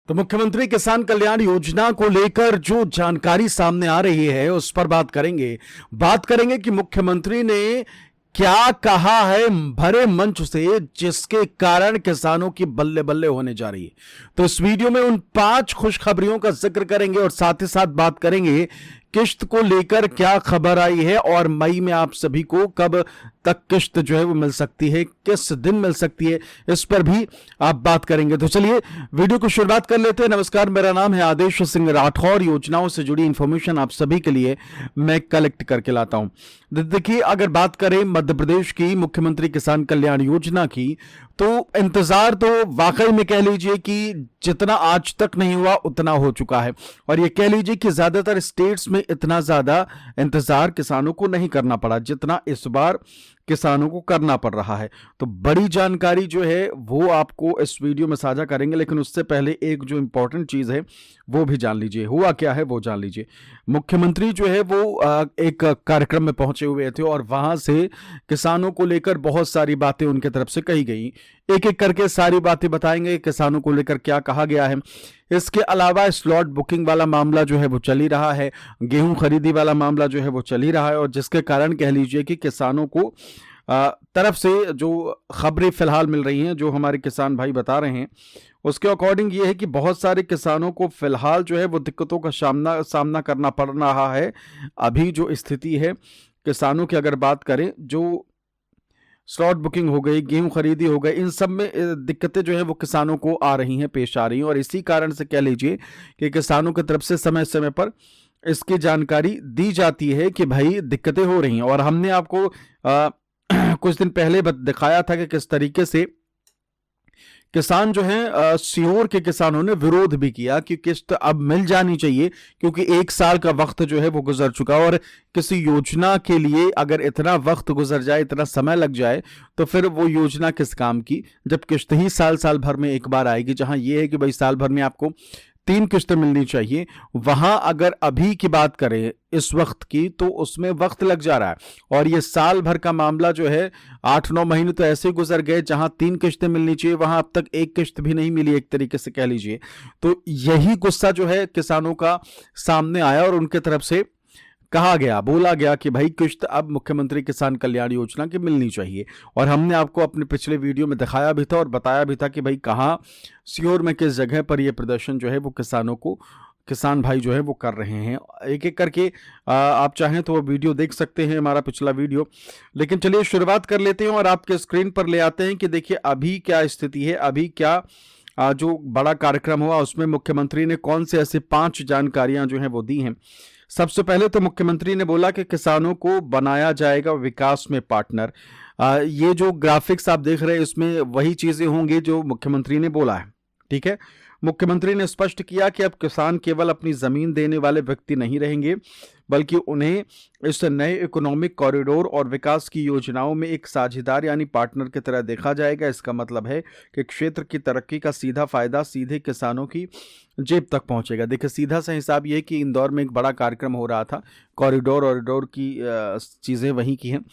तो मुख्यमंत्री किसान कल्याण योजना को लेकर जो जानकारी सामने आ रही है उस पर बात करेंगे कि मुख्यमंत्री ने क्या कहा है भरे मंच से, जिसके कारण किसानों की बल्ले बल्ले होने जा रही है। तो इस वीडियो में उन 5 खुशखबरियों का जिक्र करेंगे और साथ ही साथ बात करेंगे किश्त को लेकर क्या खबर आई है और मई में आप सभी को कब तक किश्त जो है वो मिल सकती है, किस दिन मिल सकती है, इस पर भी आप बात करेंगे। तो चलिए वीडियो को शुरुआत कर लेते हैं। नमस्कार, मेरा नाम है आदेश सिंह राठौर। योजनाओं से जुड़ी इंफॉर्मेशन आप सभी के लिए मैं कलेक्ट करके लाता हूं। देखिए, अगर बात करें मध्य प्रदेश की मुख्यमंत्री किसान कल्याण योजना की, तो इंतजार तो वाकई में कह लीजिए कि जितना आज तक नहीं हुआ उतना हो चुका है। और ये कह लीजिए कि ज्यादातर स्टेट्स में इतना ज्यादा इंतजार किसानों को नहीं करना पड़ा जितना इस बार किसानों को करना पड़ रहा है। तो बड़ी जानकारी जो है वो आपको इस वीडियो में साझा करेंगे, लेकिन उससे पहले एक जो इंपॉर्टेंट चीज है वो भी जान लीजिए। हुआ क्या है वो जान लीजिए। मुख्यमंत्री जो है वो एक कार्यक्रम में पहुंचे हुए थे और वहां से किसानों को लेकर बहुत सारी बातें उनके तरफ से कही गई। एक एक करके सारी बातें बताएंगे किसानों को लेकर क्या कहा गया है। इसके अलावा स्लॉट बुकिंग वाला मामला जो है वो चल ही रहा है, गेहूं खरीदी वाला मामला जो है वो चल ही रहा है, और जिसके कारण कह लीजिए कि किसानों को तरफ से जो खबरें फिलहाल मिल रही हैं, जो हमारे किसान भाई बता रहे हैं, उसके अकॉर्डिंग ये है कि बहुत सारे किसानों को फिलहाल जो है वो दिक्कतों का सामना करना पड़ रहा है। अभी जो स्थिति है किसानों की, अगर बात करें, जो स्लॉट बुकिंग हो गई, गेहूं खरीदी हो गई, इन सब में दिक्कतें जो है वो किसानों को आ रही हैं, पेश आ रही हैं। और इसी कारण से कह लीजिए कि किसानों की तरफ से समय समय पर इसकी जानकारी दी जाती है कि भाई दिक्कतें हो रही हैं। और हमने आपको कुछ दिन पहले दिखाया था कि किस तरीके से किसान जो है सीहोर के किसानों ने विरोध भी किया कि किश्त अब मिल जानी चाहिए, क्योंकि 1 साल का वक्त जो है वो गुजर चुका। और किसी योजना के लिए अगर इतना वक्त गुजर जाए, इतना समय लग जाए, तो फिर वो योजना किस काम की, जब किश्त ही साल साल भर में एक बार आएगी। जहां ये है कि भाई साल भर में आपको 3 किश्तें मिलनी चाहिए, वहां अगर अभी की बात करें इस वक्त की, तो उसमें वक्त लग जा रहा है। और ये साल भर का मामला जो है 8-9 महीने तो ऐसे गुजर गए, जहां 3 किश्तें मिलनी चाहिए वहां अब तक 1 किश्त भी नहीं मिली, एक तरीके से कह लीजिए। तो यही गुस्सा जो है किसानों का सामने आया और उनके तरफ से बोला गया कि भाई किश्त अब मुख्यमंत्री किसान कल्याण योजना की मिलनी चाहिए। और हमने आपको अपने पिछले वीडियो में दिखाया भी था और बताया भी था कि भाई कहाँ सीहोर में किस जगह पर यह प्रदर्शन जो है वो किसान भाई जो है वो कर रहे हैं। एक एक करके आप चाहें तो वो वीडियो देख सकते हैं, हमारा पिछला वीडियो। लेकिन चलिए शुरुआत कर लेते हैं और आपके स्क्रीन पर ले आते हैं कि देखिए अभी क्या स्थिति है, अभी क्या जो बड़ा कार्यक्रम हुआ उसमें मुख्यमंत्री ने कौन से ऐसे 5 जानकारियां जो हैं वो दी हैं। सबसे पहले तो मुख्यमंत्री ने बोला कि किसानों को बनाया जाएगा विकास में पार्टनर। ये जो ग्राफिक्स आप देख रहे हैं इसमें वही चीजें होंगी जो मुख्यमंत्री ने बोला है, ठीक है। मुख्यमंत्री ने स्पष्ट किया कि अब किसान केवल अपनी जमीन देने वाले व्यक्ति नहीं रहेंगे, बल्कि उन्हें इस नए इकोनॉमिक कॉरिडोर और विकास की योजनाओं में एक साझेदार यानी पार्टनर की तरह देखा जाएगा। इसका मतलब है कि क्षेत्र की तरक्की का सीधा फायदा सीधे किसानों की जेब तक पहुंचेगा। देखिए, सीधा सा हिसाब ये कि इंदौर में एक बड़ा कार्यक्रम हो रहा था, कॉरिडोर की चीज़ें वहीं की हैं,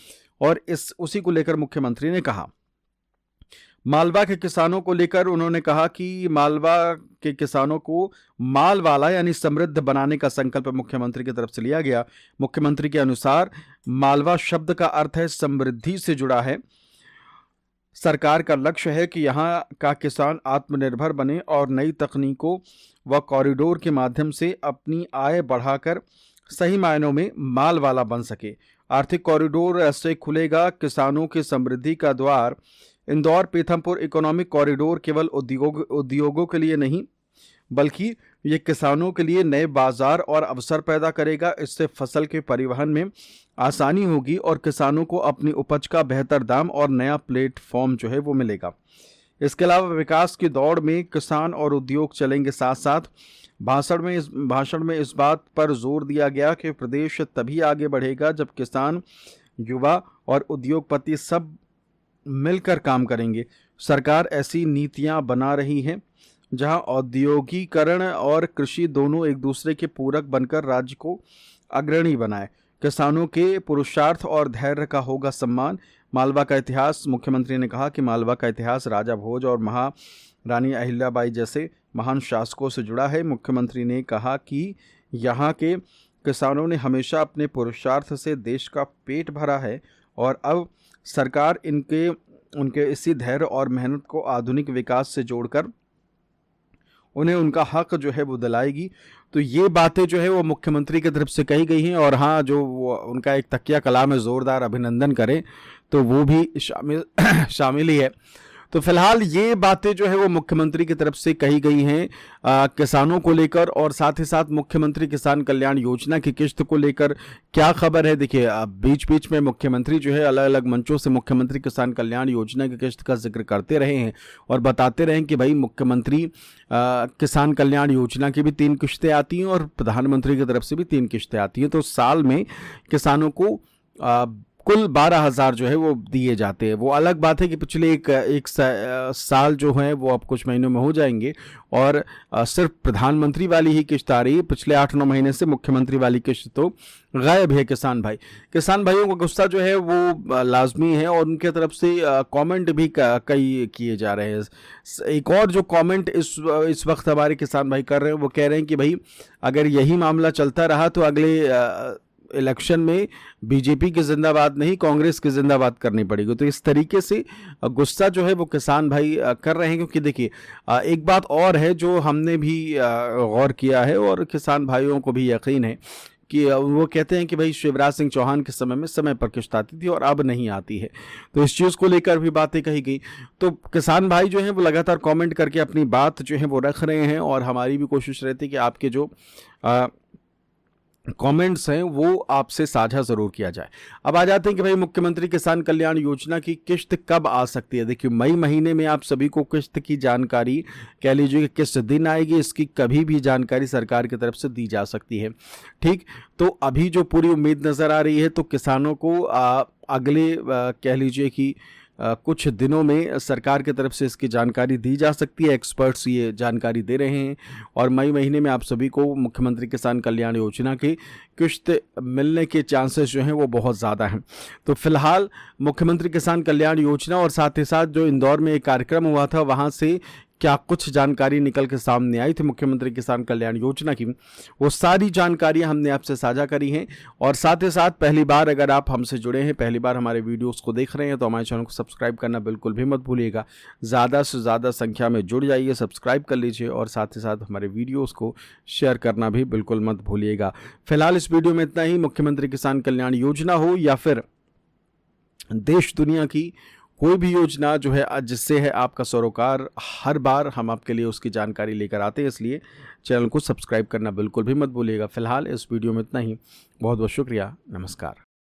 और उसी को लेकर मुख्यमंत्री ने कहा। मालवा के किसानों को लेकर उन्होंने कहा कि मालवा के किसानों को माल वाला यानी समृद्ध बनाने का संकल्प मुख्यमंत्री की तरफ से लिया गया। मुख्यमंत्री के अनुसार मालवा शब्द का अर्थ है समृद्धि से जुड़ा है। सरकार का लक्ष्य है कि यहाँ का किसान आत्मनिर्भर बने और नई तकनीकों व कॉरिडोर के माध्यम से अपनी आय बढ़ाकर सही मायनों में माल वाला बन सके। आर्थिक कॉरिडोर ऐसे खुलेगा किसानों की समृद्धि का द्वार। इंदौर पीथमपुर इकोनॉमिक कॉरिडोर केवल उद्योगों के लिए नहीं, बल्कि ये किसानों के लिए नए बाजार और अवसर पैदा करेगा। इससे फसल के परिवहन में आसानी होगी और किसानों को अपनी उपज का बेहतर दाम और नया प्लेटफॉर्म जो है वो मिलेगा। इसके अलावा विकास की दौड़ में किसान और उद्योग चलेंगे साथ साथ। भाषण में इस बात पर जोर दिया गया कि प्रदेश तभी आगे बढ़ेगा जब किसान, युवा और उद्योगपति सब मिलकर काम करेंगे। सरकार ऐसी नीतियां बना रही है जहां औद्योगिकरण और कृषि दोनों एक दूसरे के पूरक बनकर राज्य को अग्रणी बनाए। किसानों के पुरुषार्थ और धैर्य का होगा सम्मान। मालवा का इतिहास। मुख्यमंत्री ने कहा कि मालवा का इतिहास राजा भोज और महारानी अहिल्याबाई जैसे महान शासकों से जुड़ा है। मुख्यमंत्री ने कहा कि यहाँ के किसानों ने हमेशा अपने पुरुषार्थ से देश का पेट भरा है और अब सरकार उनके इसी धैर्य और मेहनत को आधुनिक विकास से जोड़कर उन्हें उनका हक जो है वो दिलाएगी। तो ये बातें जो है वो मुख्यमंत्री की तरफ से कही गई हैं। और हाँ, जो वो उनका एक तकिया कलाम में ज़ोरदार अभिनंदन करें तो वो भी शामिल ही है। तो फिलहाल ये बातें जो है वो मुख्यमंत्री की तरफ से कही गई हैं किसानों को लेकर, और साथ ही साथ मुख्यमंत्री किसान कल्याण योजना की किश्त को लेकर क्या खबर है। देखिए, बीच बीच में मुख्यमंत्री जो है अलग अलग मंचों से मुख्यमंत्री किसान कल्याण योजना की किश्त का जिक्र करते रहे हैं और बताते रहे हैं कि भाई मुख्यमंत्री किसान कल्याण योजना की भी 3 किश्तें आती हैं और प्रधानमंत्री की तरफ से भी 3 किश्तें आती हैं। तो साल में किसानों को कुल 12,000 जो है वो दिए जाते हैं। वो अलग बात है कि पिछले एक साल जो है वो अब कुछ महीनों में हो जाएंगे और सिर्फ प्रधानमंत्री वाली ही किश्त आ रही है। पिछले 8-9 महीने से मुख्यमंत्री वाली किश्त तो गायब है। किसान भाइयों का गुस्सा जो है वो लाजमी है और उनके तरफ से कमेंट भी कई किए जा रहे हैं। एक और जो कमेंट इस वक्त हमारे किसान भाई कर रहे हैं वो कह रहे हैं कि भाई अगर यही मामला चलता रहा तो अगले इलेक्शन में बीजेपी की जिंदाबाद नहीं कांग्रेस की जिंदाबाद करनी पड़ेगी। तो इस तरीके से गुस्सा जो है वो किसान भाई कर रहे हैं। क्योंकि देखिए, एक बात और है जो हमने भी गौर किया है और किसान भाइयों को भी यकीन है कि वो कहते हैं कि भाई शिवराज सिंह चौहान के समय में समय पर किश्त आती थी और अब नहीं आती है। तो इस चीज़ को लेकर भी बातें कही गई। तो किसान भाई जो हैं वो लगातार कमेंट करके अपनी बात जो है वो रख रहे हैं और हमारी भी कोशिश रहती है कि आपके जो कमेंट्स हैं वो आपसे साझा ज़रूर किया जाए। अब आ जाते हैं कि भाई मुख्यमंत्री किसान कल्याण योजना की किश्त कब आ सकती है। देखिए, मई महीने में आप सभी को किश्त की जानकारी कह लीजिए कि किस दिन आएगी, इसकी कभी भी जानकारी सरकार की तरफ से दी जा सकती है। ठीक, तो अभी जो पूरी उम्मीद नज़र आ रही है तो किसानों को अगले कह लीजिए कि कुछ दिनों में सरकार की तरफ से इसकी जानकारी दी जा सकती है। एक्सपर्ट्स ये जानकारी दे रहे हैं और मई महीने में आप सभी को मुख्यमंत्री किसान कल्याण योजना की किश्त मिलने के चांसेस जो हैं वो बहुत ज़्यादा हैं। तो फिलहाल मुख्यमंत्री किसान कल्याण योजना और साथ ही साथ जो इंदौर में एक कार्यक्रम हुआ था वहाँ से क्या कुछ जानकारी निकल के सामने आई थी मुख्यमंत्री किसान कल्याण योजना की, वो सारी जानकारियां हमने आपसे साझा करी हैं। और साथ ही साथ पहली बार अगर आप हमसे जुड़े हैं, पहली बार हमारे वीडियोस को देख रहे हैं तो हमारे चैनल को सब्सक्राइब करना बिल्कुल भी मत भूलिएगा। ज़्यादा से ज़्यादा संख्या में जुड़ जाइए, सब्सक्राइब कर लीजिए और साथ ही साथ हमारे वीडियोज़ को शेयर करना भी बिल्कुल मत भूलिएगा। फिलहाल इस वीडियो में इतना ही। मुख्यमंत्री किसान कल्याण योजना हो या फिर देश दुनिया की कोई भी योजना जो है जिससे है आपका सरोकार, हर बार हम आपके लिए उसकी जानकारी लेकर आते हैं, इसलिए चैनल को सब्सक्राइब करना बिल्कुल भी मत भूलिएगा। फिलहाल इस वीडियो में इतना ही। बहुत बहुत शुक्रिया। नमस्कार।